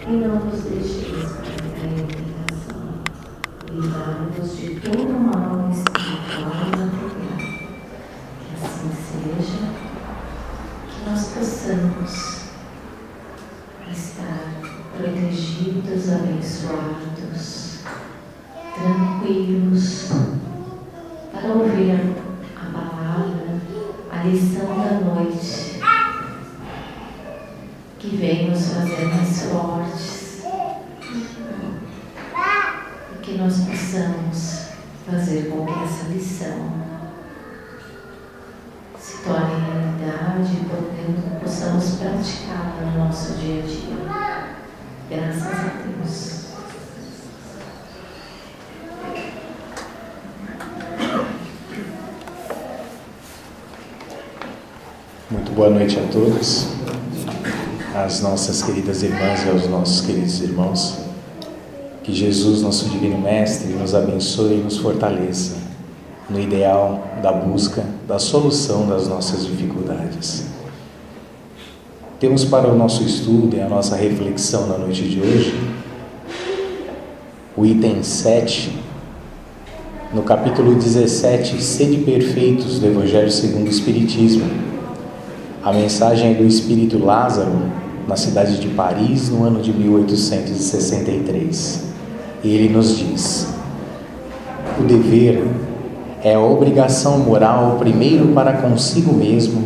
e não nos deixeis cair em tentação. Livrai-nos de todo mal espiritual e material. Que assim seja, que nós possamos estar protegidos, abençoados, tranquilos, para ouvir a palavra, a lição da noite, que vem nos fazer mais fortes, e que nós possamos fazer com que essa lição se torne realidade e possamos praticá-la no nosso dia a dia. Graças a Deus. Muito boa noite a todos, às nossas queridas irmãs e aos nossos queridos irmãos. Que Jesus, nosso Divino Mestre, nos abençoe e nos fortaleça no ideal da busca da solução das nossas dificuldades. Temos para o nosso estudo e a nossa reflexão na noite de hoje o item 7, no capítulo 17, Sede Perfeitos, do Evangelho segundo o Espiritismo. A mensagem é do Espírito Lázaro, na cidade de Paris, no ano de 1863. E ele nos diz: o dever é a obrigação moral primeiro para consigo mesmo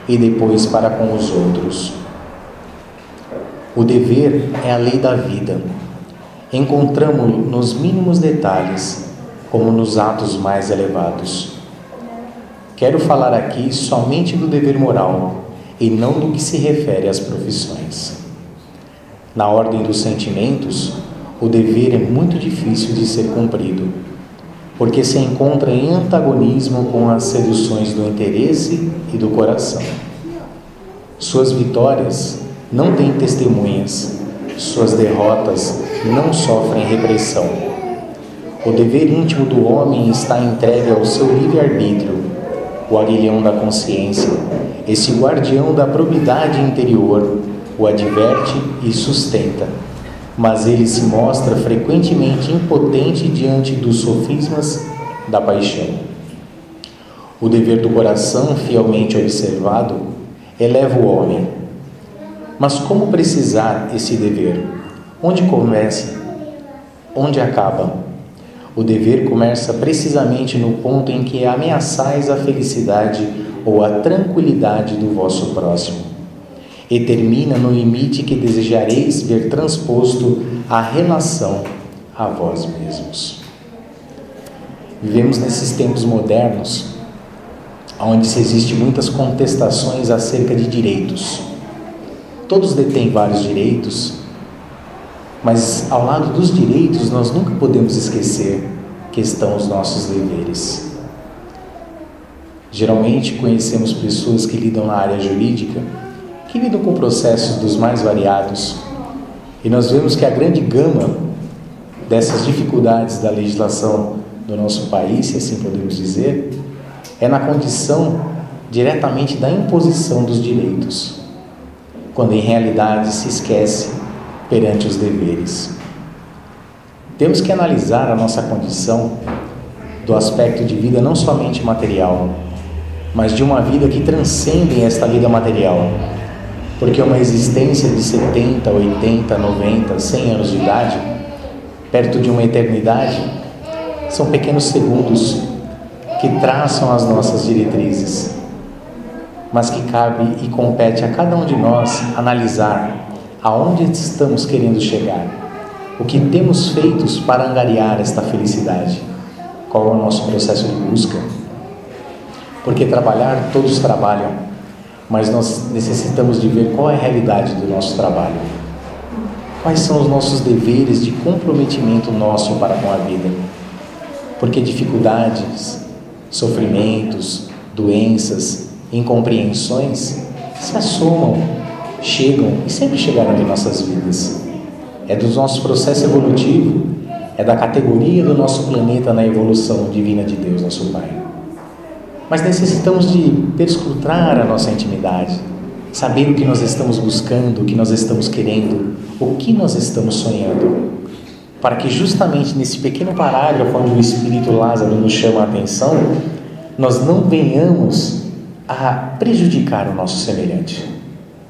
e depois para com os outros. O dever é a lei da vida. Encontramo-lo nos mínimos detalhes, como nos atos mais elevados. Quero falar aqui somente do dever moral e não do que se refere às profissões. Na ordem dos sentimentos, o dever é muito difícil de ser cumprido, porque se encontra em antagonismo com as seduções do interesse e do coração. Suas vitórias não têm testemunhas, suas derrotas não sofrem repressão. O dever íntimo do homem está entregue ao seu livre-arbítrio. O aguilhão da consciência, esse guardião da probidade interior, o adverte e sustenta, mas ele se mostra frequentemente impotente diante dos sofismas da paixão. O dever do coração, fielmente observado, eleva o homem. Mas como precisar esse dever? Onde começa? Onde acaba? O dever começa precisamente no ponto em que ameaçais a felicidade ou a tranquilidade do vosso próximo, e termina no limite que desejareis ver transposto a relação a vós mesmos. Vivemos nesses tempos modernos, onde se existem muitas contestações acerca de direitos. Todos detêm vários direitos, mas ao lado dos direitos nós nunca podemos esquecer que estão os nossos deveres. Geralmente conhecemos pessoas que lidam na área jurídica, que lidam com processos dos mais variados, e nós vemos que a grande gama dessas dificuldades da legislação do nosso país, se assim podemos dizer, é na condição diretamente da imposição dos direitos, quando em realidade se esquece perante os deveres. Temos que analisar a nossa condição do aspecto de vida não somente material, mas de uma vida que transcende esta vida material, porque uma existência de 70, 80, 90, 100 anos de idade, perto de uma eternidade, são pequenos segundos que traçam as nossas diretrizes, mas que cabe e compete a cada um de nós analisar aonde estamos querendo chegar, o que temos feito para angariar esta felicidade, qual é o nosso processo de busca. Porque trabalhar, todos trabalham, mas nós necessitamos de ver qual é a realidade do nosso trabalho. Quais são os nossos deveres de comprometimento nosso para com a vida? Porque dificuldades, sofrimentos, doenças, incompreensões se assomam, chegam e sempre chegarão em nossas vidas. É do nosso processo evolutivo, é da categoria do nosso planeta na evolução divina de Deus, nosso Pai. Mas necessitamos de perscrutar a nossa intimidade, saber o que nós estamos buscando, o que nós estamos querendo, o que nós estamos sonhando, para que justamente nesse pequeno parágrafo onde o Espírito Lázaro nos chama a atenção, nós não venhamos a prejudicar o nosso semelhante.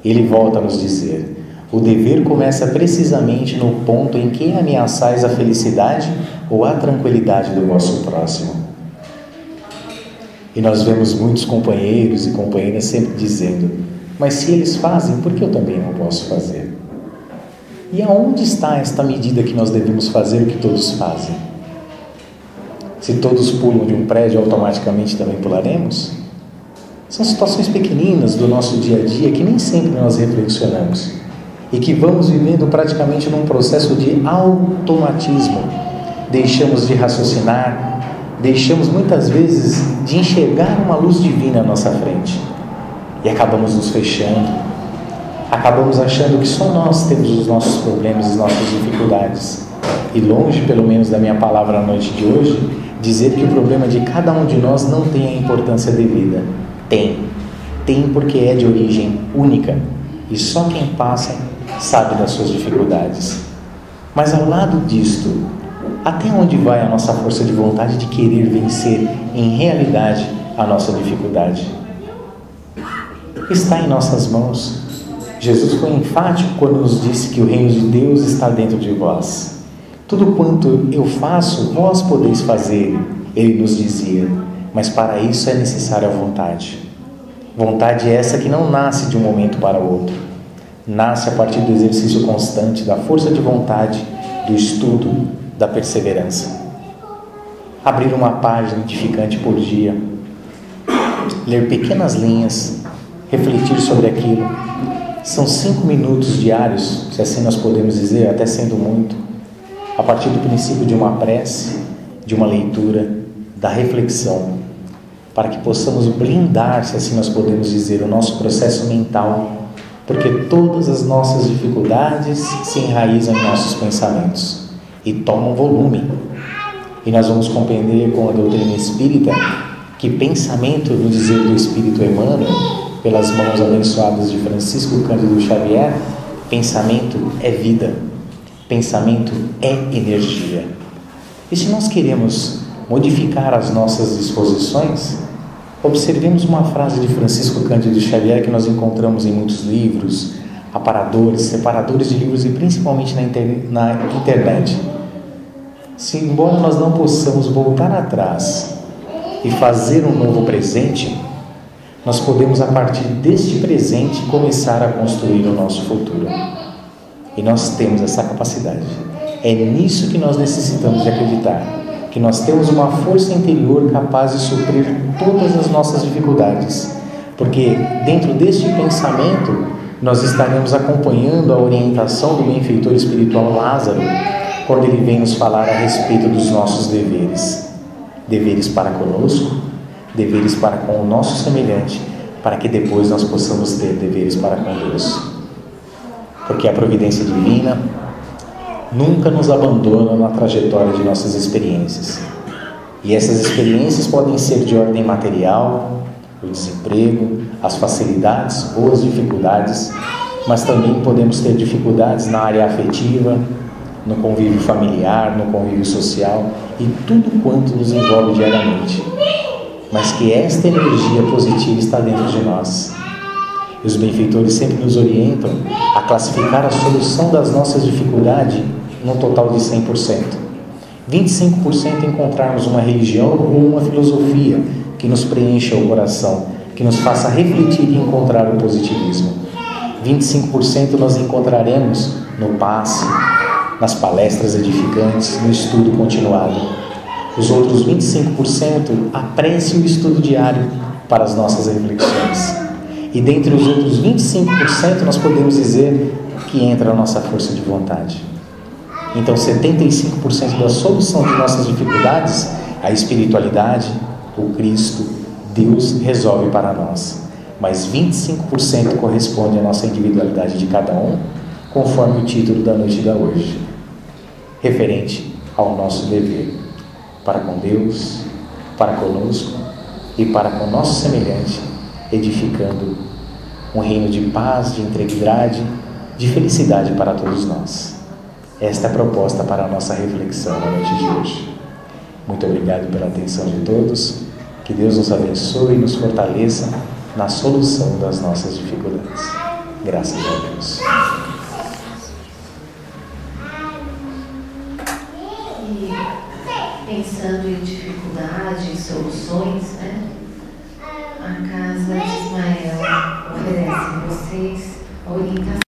Ele volta a nos dizer: o dever começa precisamente no ponto em que ameaçais a felicidade ou a tranquilidade do vosso próximo. E nós vemos muitos companheiros e companheiras sempre dizendo: mas se eles fazem, por que eu também não posso fazer? E aonde está esta medida que nós devemos fazer o que todos fazem? Se todos pulam de um prédio, automaticamente também pularemos? São situações pequeninas do nosso dia a dia que nem sempre nós reflexionamos e que vamos vivendo praticamente num processo de automatismo. Deixamos de raciocinar, deixamos muitas vezes de enxergar uma luz divina à nossa frente e acabamos nos fechando, acabamos achando que só nós temos os nossos problemas, as nossas dificuldades. E longe, pelo menos da minha palavra na noite de hoje, dizer que o problema de cada um de nós não tem a importância devida. Tem porque é de origem única e só quem passa sabe das suas dificuldades. Mas ao lado disto, até onde vai a nossa força de vontade de querer vencer em realidade a nossa dificuldade? Está em nossas mãos. Jesus foi enfático quando nos disse que o reino de Deus está dentro de vós. Tudo quanto eu faço, vós podeis fazer, ele nos dizia, mas para isso é necessária a vontade. Vontade essa que não nasce de um momento para o outro, nasce a partir do exercício constante da força de vontade, do estudo, da perseverança. Abrir uma página edificante por dia, ler pequenas linhas, refletir sobre aquilo. São 5 minutos diários, se assim nós podemos dizer, até sendo muito, a partir do princípio de uma prece, de uma leitura, da reflexão, para que possamos blindar, se assim nós podemos dizer, o nosso processo mental, porque todas as nossas dificuldades se enraizam em nossos pensamentos e tomam volume. E nós vamos compreender com a doutrina espírita que pensamento, no dizer do Espírito Emmanuel, pelas mãos abençoadas de Francisco Cândido Xavier, pensamento é vida, pensamento é energia. E se nós queremos modificar as nossas disposições, observemos uma frase de Francisco Cândido Xavier que nós encontramos em muitos livros, aparadores, separadores de livros e principalmente na internet. Se, embora nós não possamos voltar atrás e fazer um novo presente, nós podemos, a partir deste presente, começar a construir o nosso futuro. E nós temos essa capacidade. É nisso que nós necessitamos de acreditar, que nós temos uma força interior capaz de suprir todas as nossas dificuldades, porque dentro deste pensamento nós estaremos acompanhando a orientação do benfeitor espiritual Lázaro, quando ele vem nos falar a respeito dos nossos deveres. Deveres para conosco, deveres para com o nosso semelhante, para que depois nós possamos ter deveres para com Deus. Porque a providência divina nunca nos abandona na trajetória de nossas experiências. E essas experiências podem ser de ordem material, o desemprego, as facilidades ou as dificuldades, mas também podemos ter dificuldades na área afetiva, no convívio familiar, no convívio social e tudo quanto nos envolve diariamente. Mas que esta energia positiva está dentro de nós. E os benfeitores sempre nos orientam a classificar a solução das nossas dificuldades num total de 100%. 25% encontrarmos uma religião ou uma filosofia que nos preencha o coração, que nos faça refletir e encontrar o positivismo. 25% nós encontraremos no passe, nas palestras edificantes, no estudo continuado. Os outros 25%, a prece e o estudo diário para as nossas reflexões. E dentre os outros 25%, nós podemos dizer que entra a nossa força de vontade. Então, 75% da solução de nossas dificuldades, a espiritualidade, o Cristo, Deus resolve para nós. Mas 25% corresponde à nossa individualidade de cada um, conforme o título da noite de hoje, referente ao nosso dever, para com Deus, para conosco e para com o nosso semelhante, edificando um reino de paz, de integridade, de felicidade para todos nós. Esta é a proposta para a nossa reflexão na noite de hoje. Muito obrigado pela atenção de todos. Que Deus nos abençoe e nos fortaleça na solução das nossas dificuldades. Graças a Deus. E pensando em dificuldade, em soluções, né? A Casa de Ismael oferece a vocês a orientação